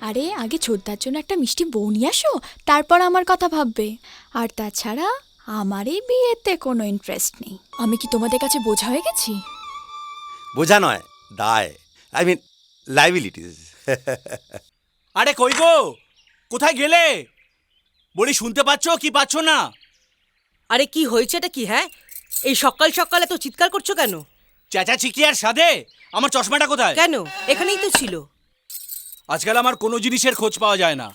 আরে আগে ছোটদার জন্য একটা মিষ্টি বউ নিয়ে আসো, তারপর আমার কথা ভাববে। আর তাছাড়া আমার এই বিয়েতে কোনো ইন্টারেস্ট নেই। আমি কি তোমাদের কাছে বোঝা হয়ে গেছি? বোঝা নয়, দায়, আই মিন লাইবিলিটিস। আরে কই গো, কোথায় গেলে? বলি শুনতে পাচ্ছ কি পাচ্ছ না? আরে কি হয়েছে এটা কি? হ্যাঁ, এই সকাল সকাল এত চিৎকার করছো কেন? চেঁচাচ্ছি কি আর সাধে? আমার চশমাটা কোথায়? কেন, এখানেই তো ছিল। আজকাল আমার কোনো জিনিসের খোঁজ পাওয়া যায় না।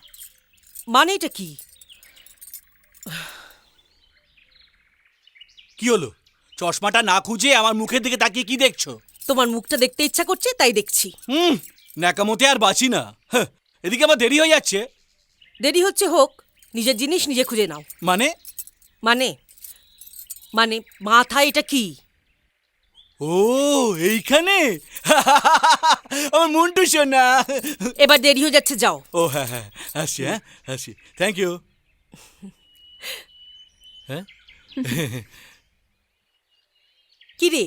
মানে এটা কি? কি হলো? চশমাটা না খুঁজে আমার মুখের দিকে তাকিয়ে কি দেখছো? তোমার মুখটা দেখতে ইচ্ছা করছে তাই দেখছি। ন্যাকামতে আর বাঁচি না। এদিকে আবার দেরি হয়ে যাচ্ছে। দেরি হচ্ছে হোক, নিজের জিনিস নিজে খুঁজে নাও। মানে? মানে মানে মাথায় এটা কি? ও এইখানে। আমার মন্টু শোনা। এবার দেরি হয়ে যাচ্ছে, যাও। ও হ্যাঁ হ্যাঁ, আসি, হ্যাঁ আসি, থ্যাংক ইউ। হ্যাঁ, কি রে,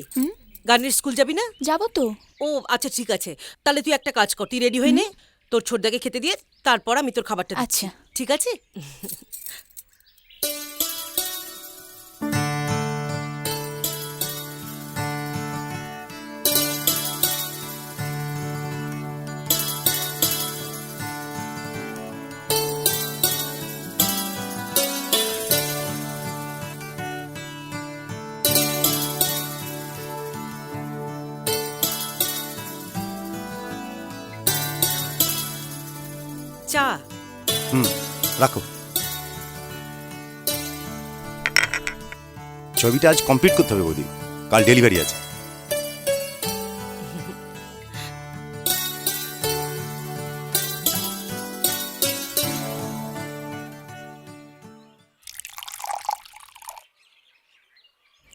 গানের স্কুল যাবি না? যাবো তো। ও আচ্ছা ঠিক আছে, তাহলে তুই একটা কাজ কর, তুই রেডি হয়ে নে, তোর ছোটদাকে খেতে দিয়ে তারপর আমি তোর খাবারটা দিচ্ছি। আচ্ছা। ঠিক আছে? চা। রাখো। ছবিটা আজ কমপ্লিট করতে হবে বৌদি, কাল ডেলিভারি আছে।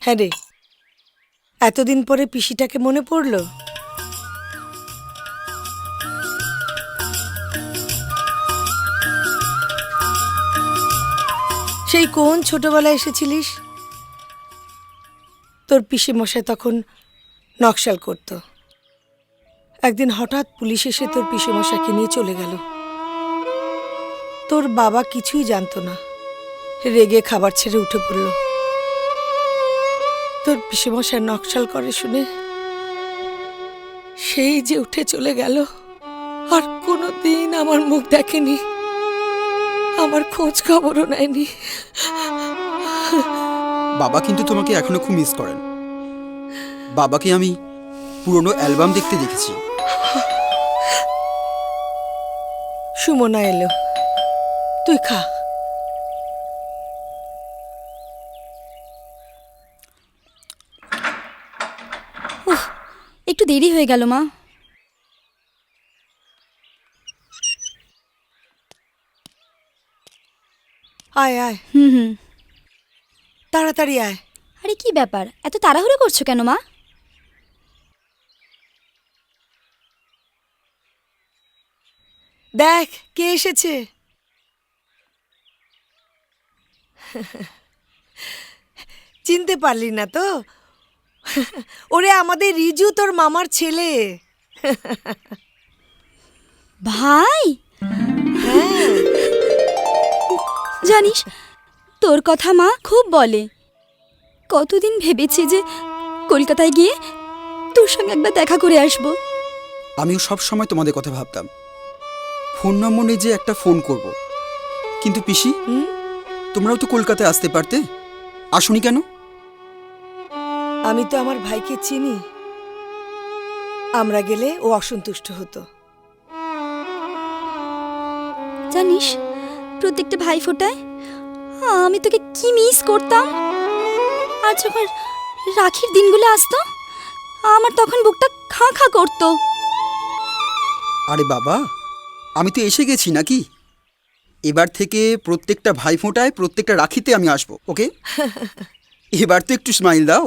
হ্যাঁ রে, এতদিন পরে পিসিটাকে মনে পড়লো। সেই কোন ছোটবেলায় এসেছিলিস? তোর পিসি মশাই তখন নকশাল করত। একদিন হঠাৎ পুলিশ এসে তোর পিসি মশাইকে নিয়ে চলে গেল। তোর বাবা কিছুই জানতো না, রেগে খাবার ছেড়ে উঠে পড়ল। তোর পিসেমশাই নকশাল করে শুনে সেই যে উঠে চলে গেল, আর কোনোদিন আমার মুখ দেখেনি, আমার খোঁজ খবরও নেয়নি। বাবা কিন্তু তোমাকে এখনো খুব মিস করেন। বাবাকে আমি পুরনো অ্যালবাম দেখতে দেখেছি। সুমনা এলো, তুই খা। একটু দেরি হয়ে গেল মা। আয় আয়, হুম। তাড়াতাড়ি আয়। আরে কি ব্যাপার, এত তাড়াহুড়ো করছো কেন মা? দেখ কে এসেছে। চিনতে পারলি না তো? ওরে আমাদের রিজু, তোর মামার ছেলে। ভাই, জানিস তোর কথা মা খুব বলে। কতদিন ভেবেছি যে কলকাতায় গিয়ে তোর সঙ্গে একবার দেখা করে আসবো। আমিও সব সময় তোমাদের কথা ভাবতাম, ফোন নম্বর নেই যে একটা ফোন করব। কিন্তু পিসি, তোমরাও তো কলকাতায় আসতে পারতে, আসোনি কেন? আমি তো আমার ভাইকে চিনি, আমরা গেলে ও অসন্তুষ্ট হতো। জানিস প্রত্যেকটা ভাই ফোটায় আমি তোকে কি মিস করতাম। আর যখন রাখির দিনগুলো আসতো আমার তখন বুকটা খাঁ খাঁ করতো। আরে বাবা, আমি তো এসে গেছি নাকি? এবার থেকে প্রত্যেকটা ভাই ফোঁটায় প্রত্যেকটা রাখিতে আমি আসবো, ওকে? এবার তো একটু স্মাইল দাও।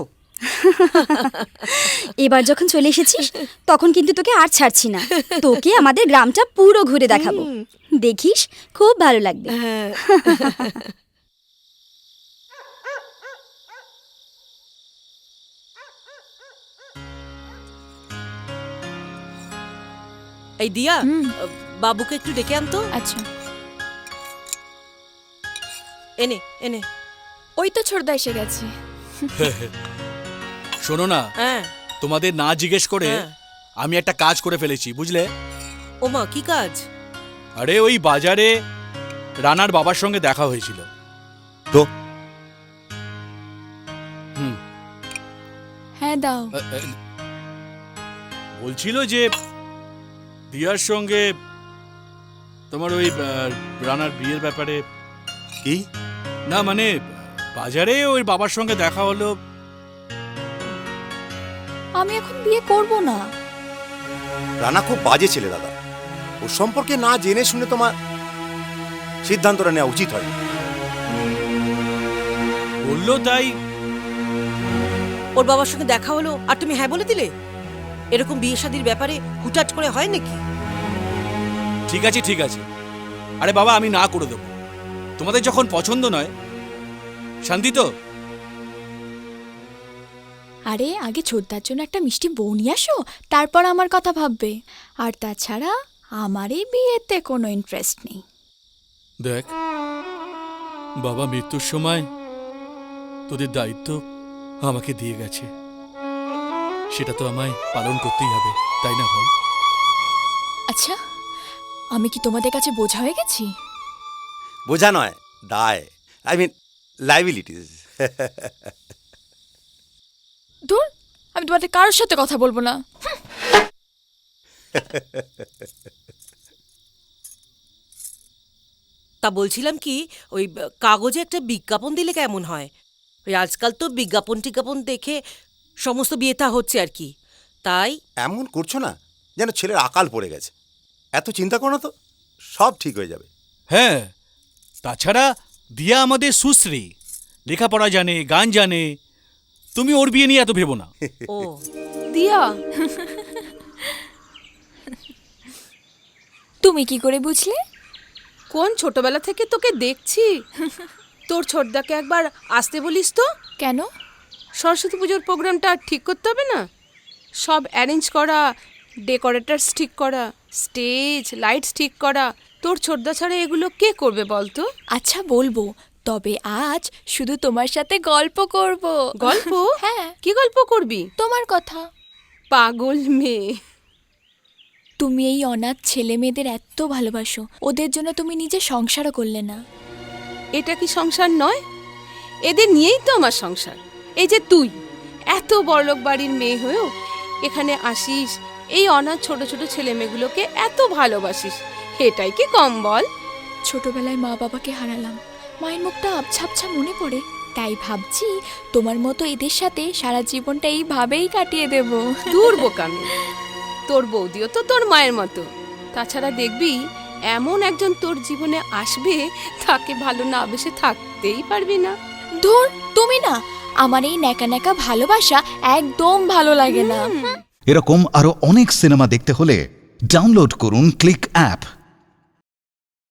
এবার যখন চলে এসেছিস তখন কিন্তু তোকে আর ছাড়ছি না। তোকে আমাদের গ্রামটা পুরো ঘুরে দেখাবো, দেখিস খুব ভালো লাগবে। এই দিয়া, বাবুকে একটু ডেকে আনতো। আচ্ছা, এনে এনে। ওই তো ছোটদা এসে গেছে। শোনো না, হ্যাঁ তোমাদের না জিজ্ঞেস করে হ্যাঁ। আমি একটা কাজ করে ফেলেছি, বুঝলে? ওমা, কি কাজ? আরে ওই বাজারে রানার বাবার সঙ্গে দেখা হয়েছিল। তো হুম, হ্যাঁ দাও। বলছিল যে দিয়ার সঙ্গে তোমার ওই রানার বিয়ের ব্যাপারে। কি? না মানে বাজারে ওই বাবার সঙ্গে দেখা হলো। আমি এখন বিয়ে করব না। রানা খুব বাজে ছেলে দাদা, ওর সম্পর্কে না জেনে শুনে তোমার সিদ্ধান্তটা নেওয়া উচিত হয়। বললো তাই। ওর বাবার সঙ্গে দেখা হলো আর তুমি হ্যাঁ বলে দিলে? এরকম বিয়ে শাদির ব্যাপারে হুটহাট করে হয় নাকি? ঠিক আছে ঠিক আছে, আরে বাবা আমি না করে দেবো, তোমাদের যখন পছন্দ নয়। শান্তি তো? আরে আগে ছোটদার জন্য একটা মিষ্টি বউ নিয়ে আসো, তারপর আমার কথা ভাববে। আর তাছাড়া আমার এই বিয়েতে কোনো ইন্টারেস্ট নেই। দেখ বাবা মৃত্যুর সময় তোদের দায়িত্ব আমাকে দিয়ে গেছে, সেটা তো আমায় পালন করতেই হবে, তাই না বল? আচ্ছা, আমি কি তোমাদের কাছে বোঝা হয়ে গেছি? বোঝা নয়, দায়, আই মিন লাইবিলিটিস। ধুর, আমি তোমাদের কারোর সাথে কথা বলবো না। তা বলছিলাম কি, ওই কাগজে একটা বিজ্ঞাপন দিলে কেমন হয়? ওই আজকাল তো বিজ্ঞাপন টিজ্ঞাপন দেখে সমস্ত বিয়েটা হচ্ছে আর কি, তাই। এমন করছো না যেন ছেলের আকাল পড়ে গেছে। এত চিন্তা করো না তো, সব ঠিক হয়ে যাবে। হ্যাঁ, তাছাড়া দিয়া আমাদের সুশ্রী, লেখাপড়া জানে, গান জানে। তুমি ওর বিয়ে নিয়ে এত ভেবো না। ও দিয়া, তুমি কি করে বুঝলে? কোন ছোটবেলা থেকে তোকে দেখছি। তোর ছোটদাকে একবার আসতে বলিস তো। কেন? সরস্বতী পুজোর প্রোগ্রামটা ঠিক করতে হবে না? সব অ্যারেঞ্জ করা, ডেকোরেটার্স ঠিক করা, স্টেজ লাইটস ঠিক করা। তোর ছোটদা ছাড়া এগুলো কে করবে বলতো? আচ্ছা বলবো, তবে আজ শুধু তোমার সাথে গল্প করব। গল্প? হ্যাঁ। কি গল্প করবি? তোমার কথা। পাগল মেয়ে। তুমি এই অনাথ ছেলে মেয়েদের এত ভালোবাসো, ওদের জন্য তুমি নিজে সংসারও করলে না। এটা কি সংসার নয়? এদের নিয়েই তো আমার সংসার। এই যে তুই এত বড়লোক বাড়ির মেয়ে হয়েও এখানে আসিস, এই অনাথ ছোট ছোট ছেলে মেয়েগুলোকে এত ভালোবাসিস, এটাই কি কম বল? ছোটবেলায় মা বাবাকে হারালাম, মায়ের মুখটা আবছা আবছা মনে পড়ে। তাই ভাবছি তোমার মতো এদের সাথে সারা জীবনটা এইভাবেই কাটিয়ে দেব। দূর বোকামি, তোর বৌদিও তো তোর মায়ের মতো। তাছাড়া দেখবি এমন একজন তোর জীবনে আসবে, তাকে ভালো না বেসে থাকতেই পারবি না। ধুর, তুমি না, আমার এই ন্যাকা ন্যাকা ভালোবাসা একদম ভালো লাগে না। এরকম আরো অনেক সিনেমা দেখতে হলে ডাউনলোড করুন ক্লিক অ্যাপ।